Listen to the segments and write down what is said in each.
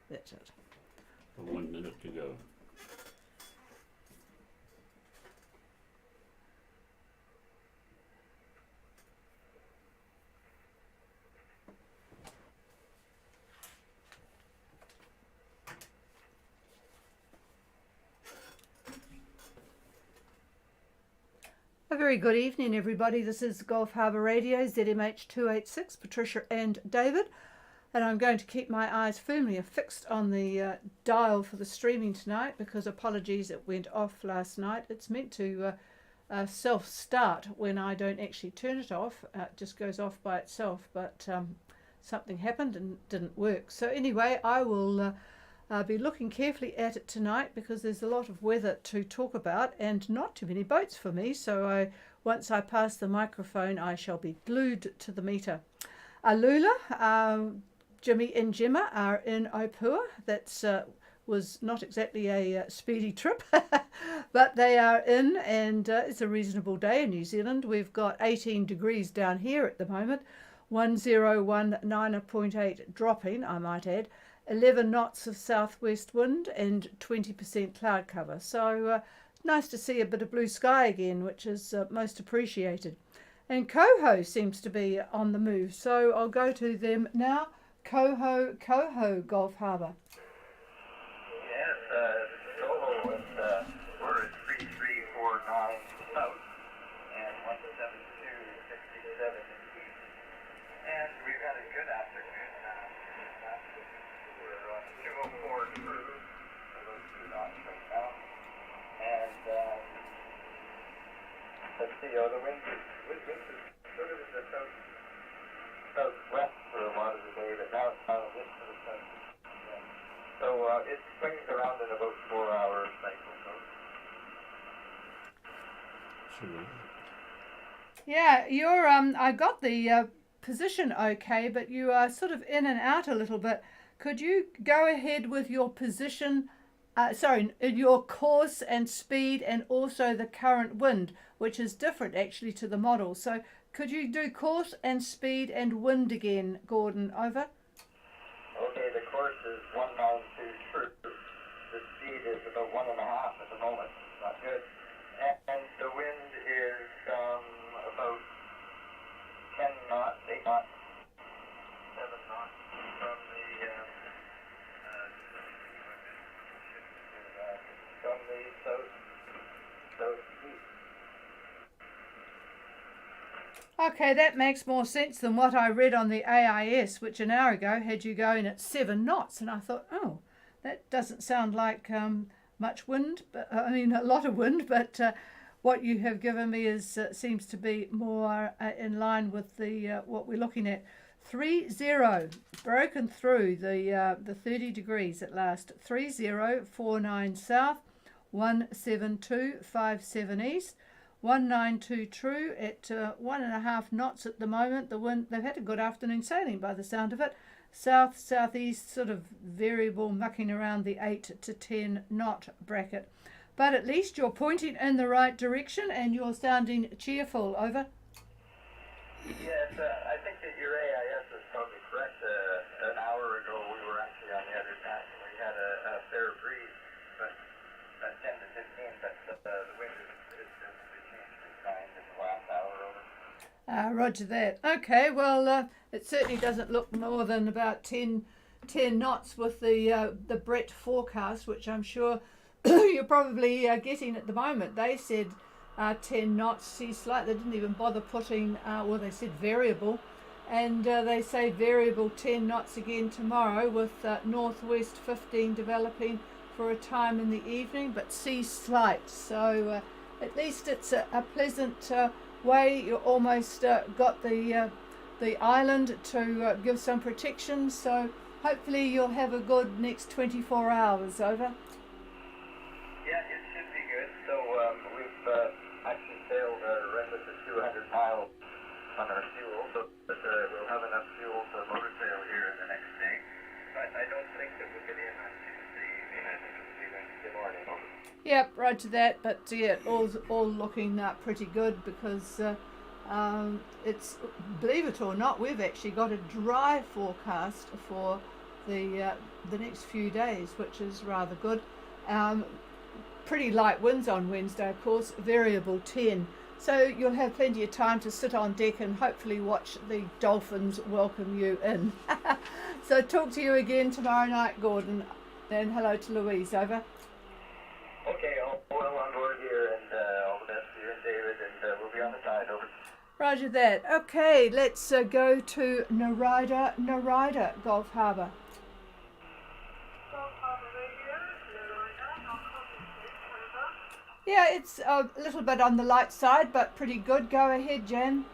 That's it. 1 minute to go. A very good evening, everybody. This is Gulf Harbour Radio, ZMH 286, Patricia and David. And I'm going to keep my eyes firmly affixed on the dial for the streaming tonight because apologies, it went off last night. It's meant to self-start when I don't actually turn it off. It just goes off by itself, but something happened and didn't work. So anyway, I will be looking carefully at it tonight because there's a lot of weather to talk about and not too many boats for me. So once I pass the microphone, I shall be glued to the meter. Alula, Jimmy and Gemma are in Opua. That's was not exactly a speedy trip, but they are in, and it's a reasonable day in New Zealand. We've got 18 degrees down here at the moment, 1019.8 dropping, I might add, 11 knots of southwest wind and 20% cloud cover. So nice to see a bit of blue sky again, which is most appreciated. And Coho seems to be on the move, so I'll go to them now. Coho, Gulf Harbour. Yes, Coho, we're at 3349 south and 17267 east. And we've had a good afternoon. We're on 204 through, about 2 knots right now. And let's see, the wind is sort of in the southwest for a lot of the day, but now it's out of this to the south. So it swings around in about 4-hour cycle. Sure. Yeah, you're I got the position okay, but you are sort of in and out a little bit. Could you go ahead with your position, your course and speed and also the current wind, which is different actually to the model. So could you do course and speed and wind again, Gordon? Over. Okay, the course is 192 true. The speed is about 1.5 at the moment. Not good. And the wind is about 10 knots, 8 knots, 7 knots from the southeast. Okay, that makes more sense than what I read on the AIS, which an hour ago had you going at 7 knots. And I thought, oh, that doesn't sound like much wind, but I mean a lot of wind, but what you have given me is seems to be more in line with the what we're looking at. 30 broken through the 30 degrees at last. 3049 south, 17257 east. 192 true at 1.5 knots at the moment. The wind, they've had a good afternoon sailing by the sound of it. Southeast sort of variable, mucking around the 8 to 10 knot bracket. But at least you're pointing in the right direction and you're sounding cheerful. Over. Yes, I think that your AIS is probably correct. An hour ago we were actually on the other tack and we had a fair breeze, but 10 to 15, but the wind is definitely changed its mind in the last hour. Over. Roger that. Okay, well, it certainly doesn't look more than about 10 knots with the Brett forecast, which I'm sure you're probably getting at the moment. They said 10 knots, sea slight. They didn't even bother putting, they said variable. And they say variable 10 knots again tomorrow with northwest 15 developing for a time in the evening, but sea slight. So at least it's a pleasant way. You almost got the island to give some protection. So hopefully you'll have a good next 24 hours. Over. Yeah, it should be good. So we've actually sailed right with the 200 miles on our fuel, so we'll have enough fuel for motor sail here in the next day. But I don't think that we'll get in on Tuesday evening. I think it'll be Wednesday morning. Yep, roger that. But yeah, all looking pretty good because it's, believe it or not, we've actually got a dry forecast for the next few days, which is rather good. Pretty light winds on Wednesday, of course, variable 10. So you'll have plenty of time to sit on deck and hopefully watch the dolphins welcome you in. So talk to you again tomorrow night, Gordon. And hello to Louise, over. Okay, all well on board here, and all the best to you and David, and we'll be on the side, over. Roger that. Okay, let's go to Narida, Gulf Harbour. Yeah, it's a little bit on the light side, but pretty good. Go ahead, Jan.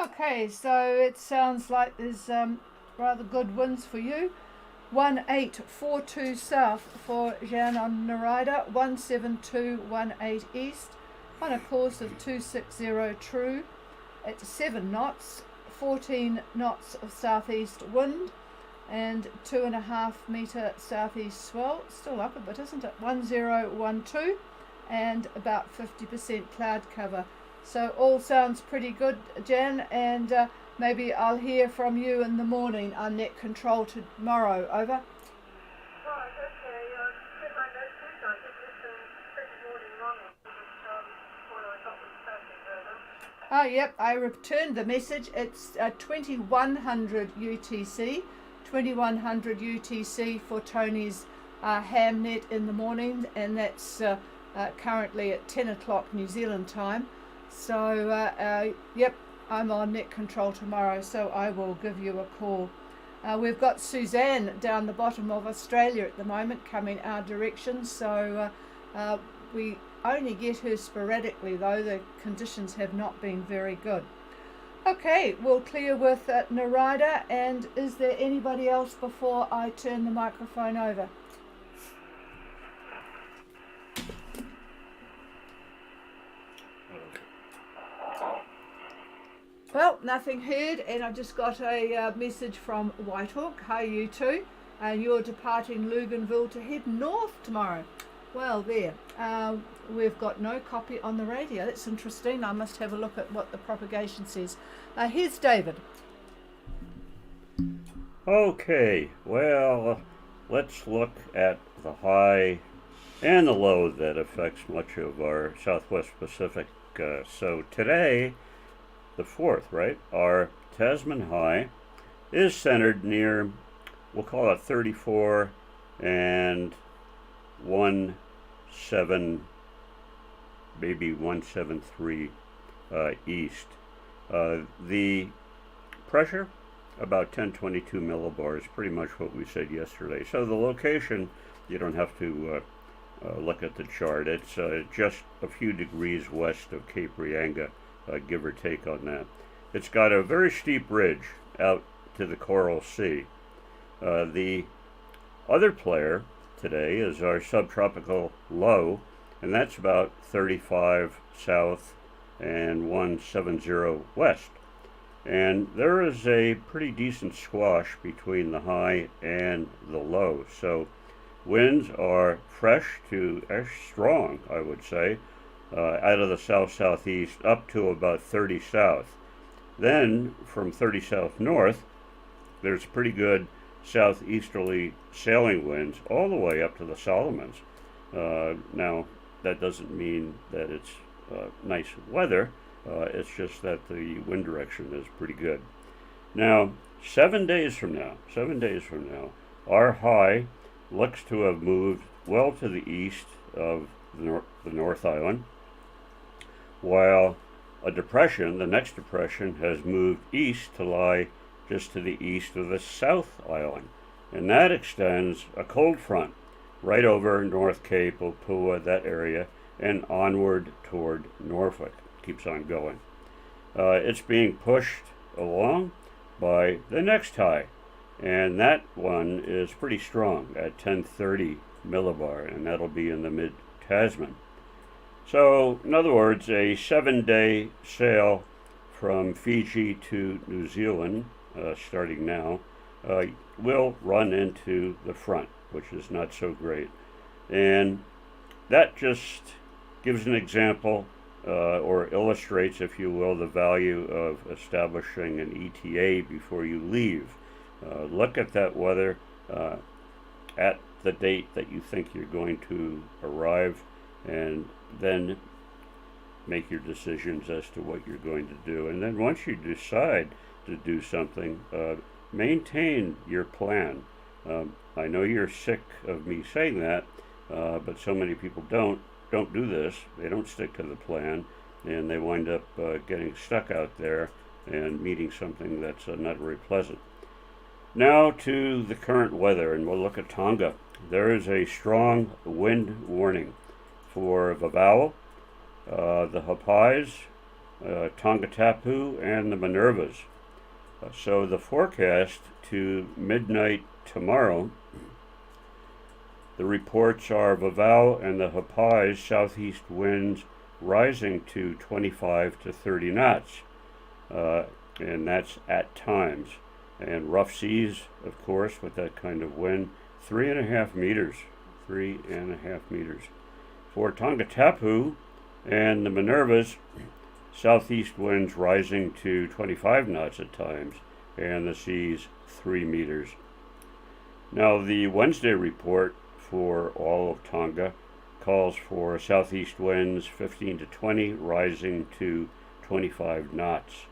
Okay, so it sounds like there's rather good winds for you. 1842 south for Jan on Narida, 17218 east, on a course of 260 true. It's 7 knots, 14 knots of southeast wind, and 2.5 metre southeast swell. Still up a bit, isn't it? 1012, and about 50% cloud cover. So all sounds pretty good, Jan, and maybe I'll hear from you in the morning on net control tomorrow, over. Right, okay, get my message. I think this is pretty morning long, what I thought was perfect, over. Oh, yep, I returned the message. It's 2100 UTC, 2100 UTC for Tony's ham net in the morning, and that's currently at 10 o'clock New Zealand time. So, yep, I'm on net control tomorrow, so I will give you a call. We've got Suzanne down the bottom of Australia at the moment coming our direction, so we only get her sporadically, though the conditions have not been very good. Okay, we'll clear with Narida, and is there anybody else before I turn the microphone over? Well, nothing heard, and I've just got a message from Whitehawk. Hi, you two. And you're departing Luganville to head north tomorrow. Well, there. We've got no copy on the radio. That's interesting. I must have a look at what the propagation says. Here's David. Okay, well, let's look at the high and the low that affects much of our Southwest Pacific. So today, the 4th, right? Our Tasman high is centered near, we'll call it 34 and 17, maybe 173 east. The pressure, about 1022 millibars, pretty much what we said yesterday. So the location, you don't have to look at the chart. It's just a few degrees west of Cape Reinga. Give or take on that. It's got a very steep ridge out to the Coral Sea. The other player today is our subtropical low, and that's about 35 south and 170 west. And there is a pretty decent squash between the high and the low. So winds are fresh to strong, I would say. Out of the south-southeast up to about 30 south. Then from 30 south north, there's pretty good southeasterly sailing winds all the way up to the Solomons. Now, that doesn't mean that it's nice weather. It's just that the wind direction is pretty good. Now, 7 days from now, our high looks to have moved well to the east of the North Island, while a depression, the next depression, has moved east to lie just to the east of the South Island. And that extends a cold front right over North Cape, Opua, that area, and onward toward Norfolk. Keeps on going. It's being pushed along by the next high, and that one is pretty strong at 1030 millibar, and that'll be in the mid-Tasman. So, in other words, a 7-day sail from Fiji to New Zealand, starting now, will run into the front, which is not so great. And that just gives an example, or illustrates, if you will, the value of establishing an ETA before you leave. Look at that weather at the date that you think you're going to arrive, and then make your decisions as to what you're going to do. And then once you decide to do something, maintain your plan. I know you're sick of me saying that, but so many people don't do this. They don't stick to the plan, and they wind up getting stuck out there and meeting something that's not very pleasant. Now to the current weather, and we'll look at Tonga. There is a strong wind warning for Vavau, the Hapais, Tongatapu, and the Minervas. So the forecast to midnight tomorrow, the reports are Vavau and the Hapais southeast winds rising to 25 to 30 knots, and that's at times. And rough seas, of course, with that kind of wind, 3.5 meters. 3.5 meters. For Tongatapu and the Minervas, southeast winds rising to 25 knots at times, and the seas 3 meters. Now, the Wednesday report for all of Tonga calls for southeast winds 15 to 20, rising to 25 knots,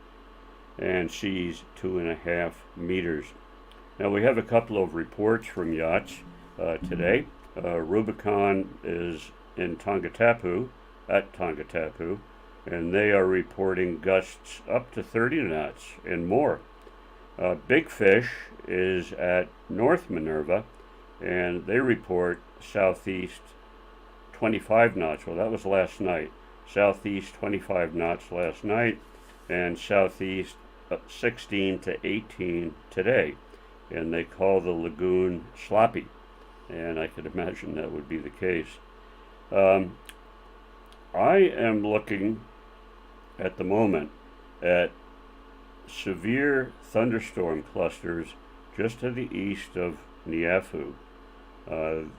and seas 2.5 meters. Now, we have a couple of reports from yachts today. Rubicon is in Tongatapu, at Tongatapu, and they are reporting gusts up to 30 knots and more. Big Fish is at North Minerva, and they report southeast 25 knots. Well, that was last night. Southeast 25 knots last night, and southeast 16 to 18 today. And they call the lagoon sloppy, and I could imagine that would be the case. I am looking at the moment at severe thunderstorm clusters just to the east of Niafu.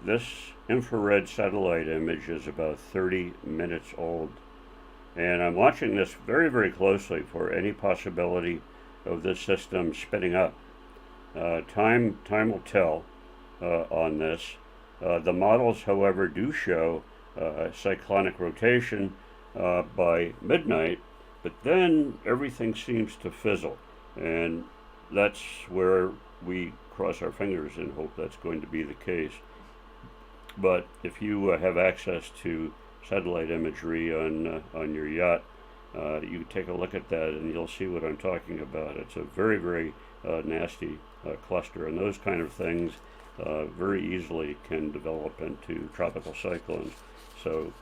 This infrared satellite image is about 30 minutes old, and I'm watching this very, very closely for any possibility of this system spinning up. Time will tell on this. The models, however, do show cyclonic rotation by midnight, but then everything seems to fizzle, and that's where we cross our fingers and hope that's going to be the case. But if you have access to satellite imagery on your yacht, you take a look at that and you'll see what I'm talking about. It's a very, very nasty cluster, and those kind of things very easily can develop into tropical cyclones. So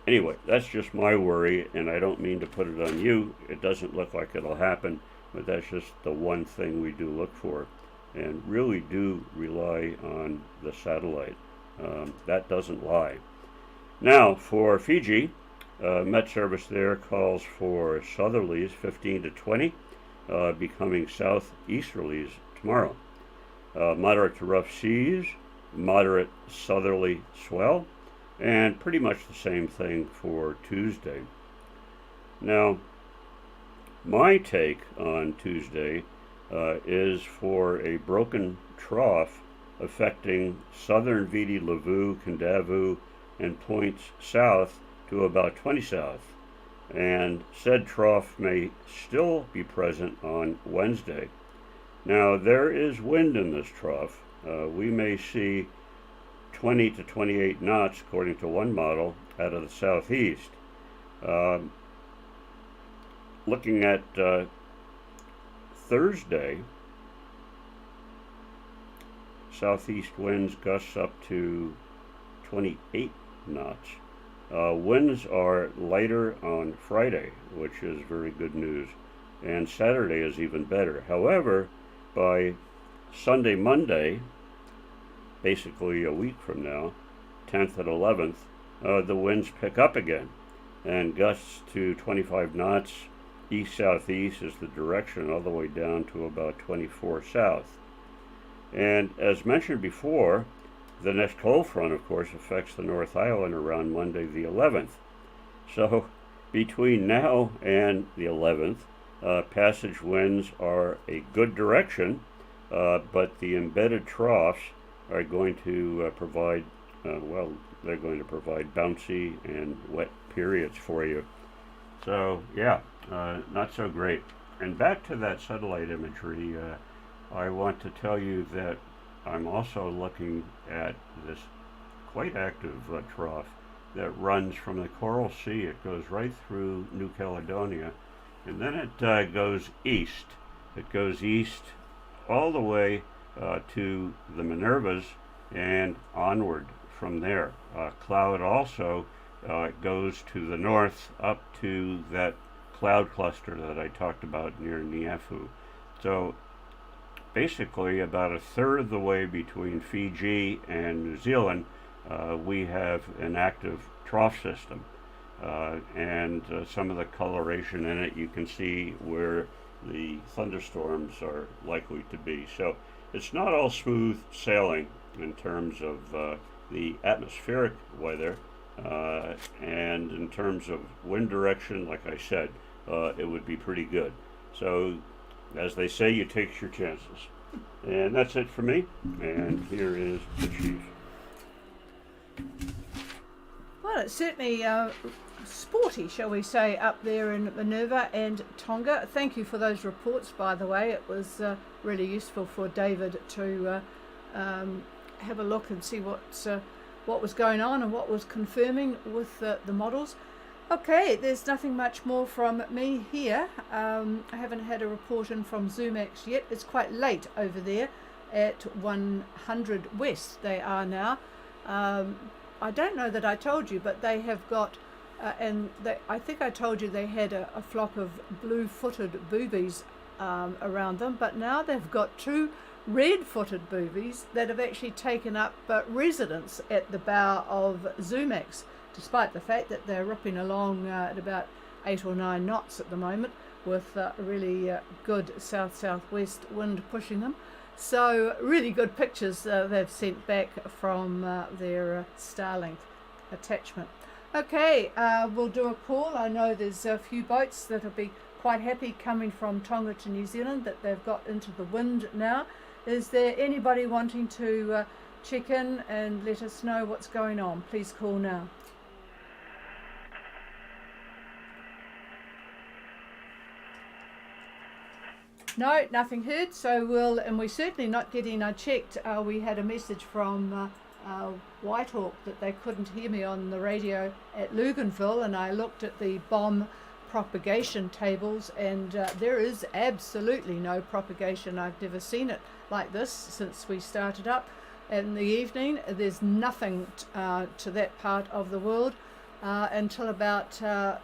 anyway, that's just my worry, and I don't mean to put it on you. It doesn't look like it'll happen, but that's just the one thing we do look for, and really do rely on the satellite. That doesn't lie. Now, for Fiji, Met Service there calls for southerlies 15 to 20, becoming southeasterlies tomorrow. Moderate to rough seas, moderate southerly swell, and pretty much the same thing for Tuesday. Now, my take on Tuesday is for a broken trough affecting southern Viti Levu, Kandavu, and points south to about 20 south. And said trough may still be present on Wednesday. Now, there is wind in this trough. We may see 20 to 28 knots, according to one model, out of the southeast. looking at Thursday, southeast winds gusts up to 28 knots. Winds are lighter on Friday, which is very good news, and Saturday is even better. However, by Sunday, Monday, basically a week from now, 10th and 11th, the winds pick up again, and gusts to 25 knots. East-southeast is the direction, all the way down to about 24 south. And as mentioned before, the next cold front, of course, affects the North Island around Monday the 11th. So between now and the 11th, passage winds are a good direction, but the embedded troughs are going to provide, they're going to provide bouncy and wet periods for you. So, yeah, not so great. And back to that satellite imagery, I want to tell you that I'm also looking at this quite active trough that runs from the Coral Sea. It goes right through New Caledonia, and then it goes east. It goes east all the way to the Minervas and onward from there. Cloud also goes to the north up to that cloud cluster that I talked about near Niafu. So basically about a third of the way between Fiji and New Zealand, we have an active trough system. And some of the coloration in it, you can see where the thunderstorms are likely to be. So it's not all smooth sailing in terms of the atmospheric weather, and in terms of wind direction, like I said, it would be pretty good. So as they say, you take your chances. And that's it for me, and here is the chief. Well, it's certainly sporty, shall we say, up there in Minerva and Tonga. Thank you for those reports, by the way. It was really useful for David to have a look and see what was going on and what was confirming with the models. Okay, there's nothing much more from me here. I haven't had a report in from Zoomax yet. It's quite late over there at 100 West they are now. I don't know that I told you, but they have got, I think I told you they had a flock of blue-footed boobies around them, but now they've got two red-footed boobies that have actually taken up residence at the bow of Zoomax, despite the fact that they're ripping along at about 8 or 9 knots at the moment with a really good south-southwest wind pushing them. So really good pictures they've sent back from their Starlink attachment. Okay, we'll do a call. I know there's a few boats that'll be quite happy coming from Tonga to New Zealand that they've got into the wind now. Is there anybody wanting to check in and let us know what's going on? Please call now. No, nothing heard, so we're certainly not getting, I checked, we had a message from Whitehawk that they couldn't hear me on the radio at Luganville, and I looked at the bomb propagation tables, and there is absolutely no propagation. I've never seen it like this since we started up in the evening. There's nothing to that part of the world until about 9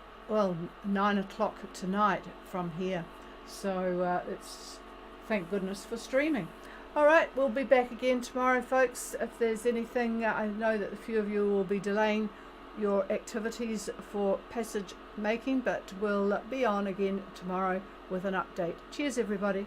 o'clock tonight from here. So it's, thank goodness for streaming. All right, we'll be back again tomorrow, folks. If there's anything, I know that a few of you will be delaying your activities for passage making, but we'll be on again tomorrow with an update. Cheers, everybody.